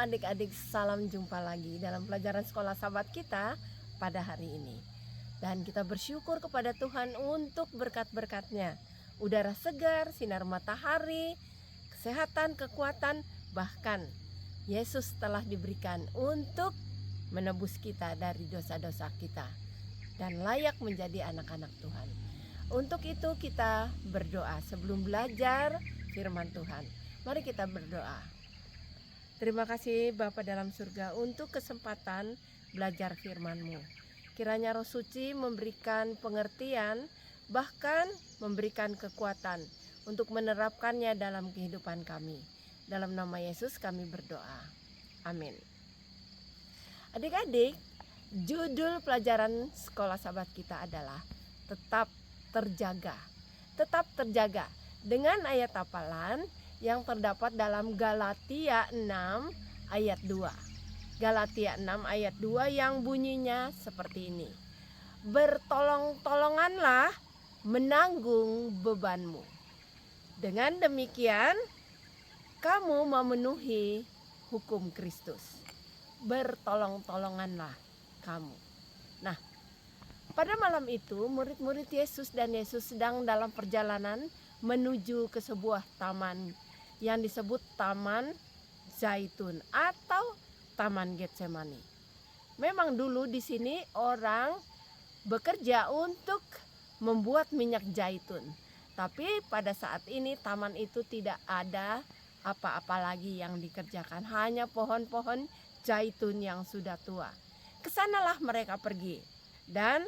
adik-adik, salam jumpa lagi dalam pelajaran sekolah sahabat kita pada hari ini. Dan kita bersyukur kepada Tuhan untuk berkat-berkatnya. Udara segar, sinar matahari, kesehatan, kekuatan, bahkan Yesus telah diberikan untuk menebus kita dari dosa-dosa kita dan layak menjadi anak-anak Tuhan. Untuk itu kita berdoa sebelum belajar firman Tuhan. Mari kita berdoa. Terima kasih Bapa dalam surga untuk kesempatan belajar firman-Mu. Kiranya Roh Suci memberikan pengertian, bahkan memberikan kekuatan untuk menerapkannya dalam kehidupan kami. Dalam nama Yesus kami berdoa. Amin. Adik-adik, judul pelajaran sekolah sahabat kita adalah tetap terjaga. Tetap terjaga dengan ayat hafalan yang terdapat dalam Galatia 6 ayat 2. Galatia 6 ayat 2 yang bunyinya seperti ini. Bertolong-tolonganlah menanggung bebanmu. Dengan demikian kamu memenuhi hukum Kristus. Bertolong-tolonganlah kamu. Nah, pada malam itu murid-murid Yesus dan Yesus sedang dalam perjalanan menuju ke sebuah taman yang disebut Taman Zaitun atau Taman Getsemani. Memang dulu di sini orang bekerja untuk membuat minyak zaitun. Tapi pada saat ini taman itu tidak ada apa-apa lagi yang dikerjakan, hanya pohon-pohon zaitun yang sudah tua. Kesanalah mereka pergi. Dan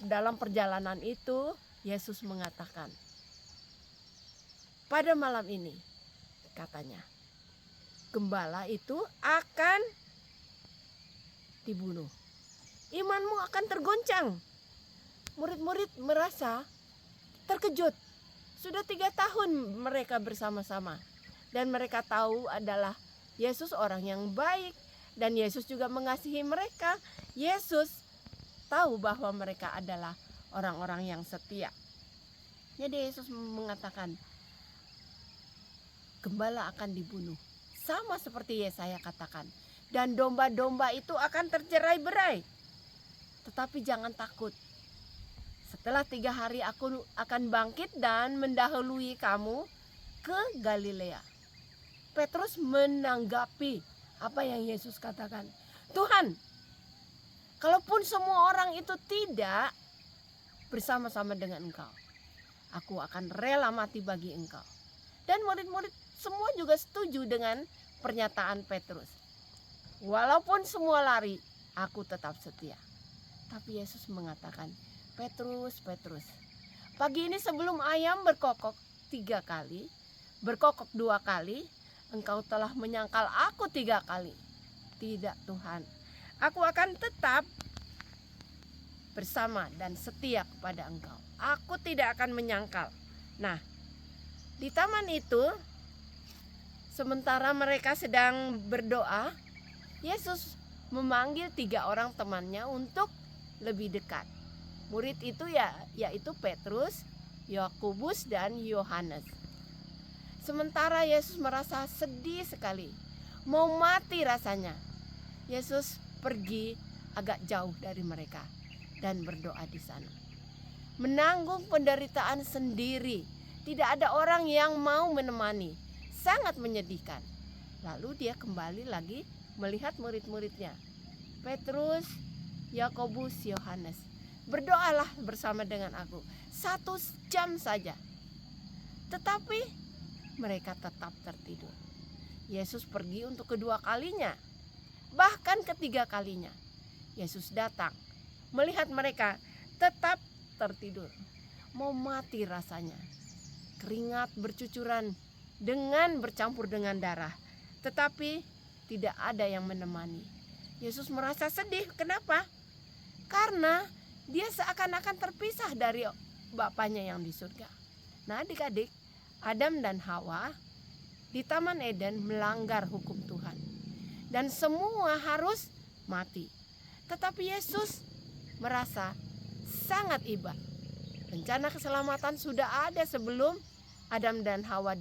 dalam perjalanan itu Yesus mengatakan, pada malam ini, katanya, gembala itu akan dibunuh. Imanmu akan tergoncang. Murid-murid merasa terkejut. Sudah 3 tahun mereka bersama-sama. Dan mereka tahu adalah Yesus orang yang baik. Dan Yesus juga mengasihi mereka. Yesus tahu bahwa mereka adalah orang-orang yang setia. Jadi Yesus mengatakan, gembala akan dibunuh, sama seperti Yesaya katakan, dan domba-domba itu akan tercerai-berai. Tetapi jangan takut, setelah 3 hari aku akan bangkit dan mendahului kamu ke Galilea. Petrus menanggapi apa yang Yesus katakan, Tuhan, kalaupun semua orang itu tidak bersama-sama dengan Engkau, aku akan rela mati bagi Engkau. Dan murid-murid semua juga setuju dengan pernyataan Petrus. Walaupun semua lari, aku tetap setia. Tapi Yesus mengatakan, Petrus, Petrus, pagi ini sebelum ayam berkokok 3 kali, berkokok 2 kali, engkau telah menyangkal aku 3 kali. Tidak Tuhan, aku akan tetap bersama dan setia kepada engkau. Aku tidak akan menyangkal. Nah, di taman itu, sementara mereka sedang berdoa, Yesus memanggil 3 orang temannya untuk lebih dekat. Murid itu yaitu Petrus, Yakobus, dan Yohanes. Sementara Yesus merasa sedih sekali, mau mati rasanya. Yesus pergi agak jauh dari mereka dan berdoa di sana. Menanggung penderitaan sendiri. Tidak ada orang yang mau menemani. Sangat menyedihkan. Lalu dia kembali lagi melihat murid-muridnya. Petrus, Yakobus, Yohanes, berdoalah bersama dengan aku 1 jam saja. Tetapi mereka tetap tertidur. Yesus pergi untuk kedua kalinya. Bahkan ketiga kalinya. Yesus datang melihat mereka tetap tertidur. Mau mati rasanya. Keringat bercucuran dengan bercampur dengan darah. Tetapi tidak ada yang menemani. Yesus merasa sedih. Kenapa? Karena dia seakan-akan terpisah dari Bapanya yang di surga. Nah adik-adik, Adam dan Hawa di Taman Eden melanggar hukum Tuhan. Dan semua harus mati. Tetapi Yesus merasa sangat iba. Rencana keselamatan sudah ada sebelum Adam dan Hawa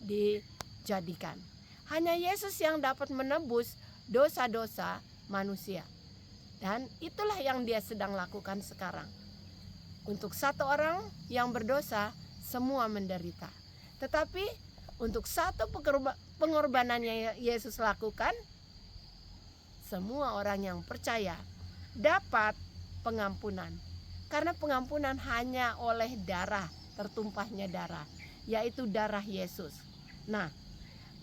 dijadikan. Hanya Yesus yang dapat menebus dosa-dosa manusia. Dan itulah yang dia sedang lakukan sekarang. Untuk satu orang yang berdosa, semua menderita. Tetapi untuk satu pengorbanan yang Yesus lakukan, semua orang yang percaya dapat pengampunan. Karena pengampunan hanya oleh darah, tertumpahnya darah, yaitu darah Yesus. Nah,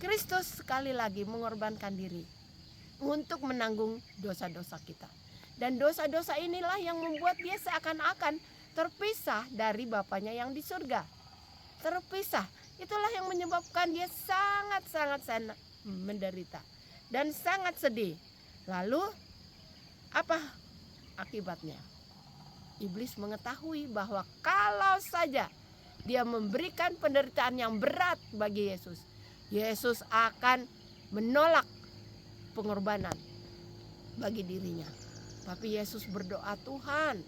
Kristus sekali lagi mengorbankan diri untuk menanggung dosa-dosa kita. Dan dosa-dosa inilah yang membuat dia seakan-akan terpisah dari Bapanya yang di surga. Terpisah, itulah yang menyebabkan dia sangat menderita dan sangat sedih. Lalu apa akibatnya? Iblis mengetahui bahwa kalau saja dia memberikan penderitaan yang berat bagi Yesus, Yesus akan menolak pengorbanan bagi dirinya. Tapi Yesus berdoa, Tuhan,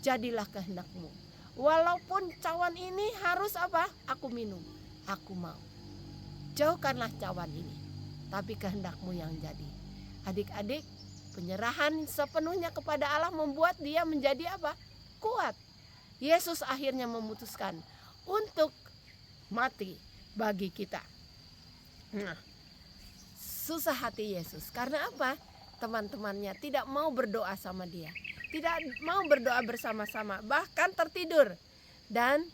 jadilah kehendak-Mu. Walaupun cawan ini harus apa? Aku minum, aku mau. Jauhkanlah cawan ini, tapi kehendak-Mu yang jadi. Adik-adik, penyerahan sepenuhnya kepada Allah membuat dia menjadi apa? Kuat. Yesus akhirnya memutuskan untuk mati bagi kita. Nah, susah hati Yesus. Karena apa? Teman-temannya tidak mau berdoa sama dia. Tidak mau berdoa bersama-sama. Bahkan tertidur. Dan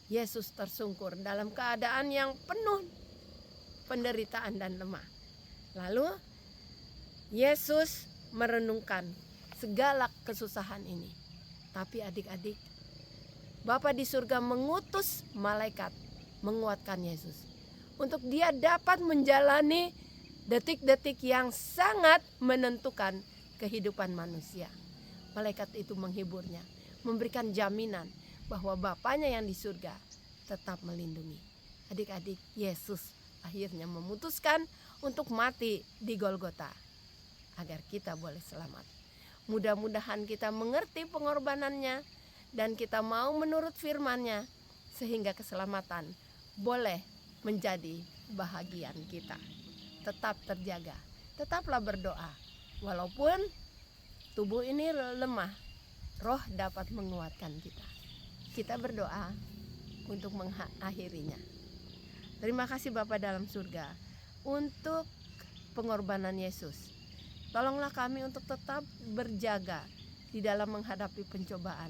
Yesus tersungkur dalam keadaan yang penuh penderitaan dan lemah. Lalu Yesus merenungkan segala kesusahan ini. Tapi adik-adik, Bapa di surga mengutus malaikat menguatkan Yesus untuk dia dapat menjalani detik-detik yang sangat menentukan kehidupan manusia. Malaikat itu menghiburnya, memberikan jaminan bahwa Bapanya yang di surga tetap melindungi. Adik-adik, Yesus akhirnya memutuskan untuk mati di Golgota agar kita boleh selamat. Mudah-mudahan kita mengerti pengorbanannya dan kita mau menurut firman-Nya sehingga keselamatan boleh menjadi bahagian kita. Tetap terjaga, tetaplah berdoa. Walaupun tubuh ini lemah, roh dapat menguatkan kita. Kita berdoa untuk mengakhirinya. Terima kasih Bapa dalam surga untuk pengorbanan Yesus. Tolonglah kami untuk tetap berjaga di dalam menghadapi pencobaan,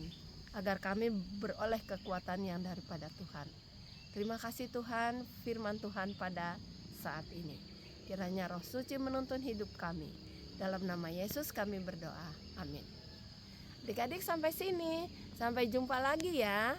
agar kami beroleh kekuatan yang daripada Tuhan. Terima kasih Tuhan, firman Tuhan pada saat ini. Kiranya Roh Suci menuntun hidup kami. Dalam nama Yesus kami berdoa. Amin. Adik-adik sampai sini. Sampai jumpa lagi ya.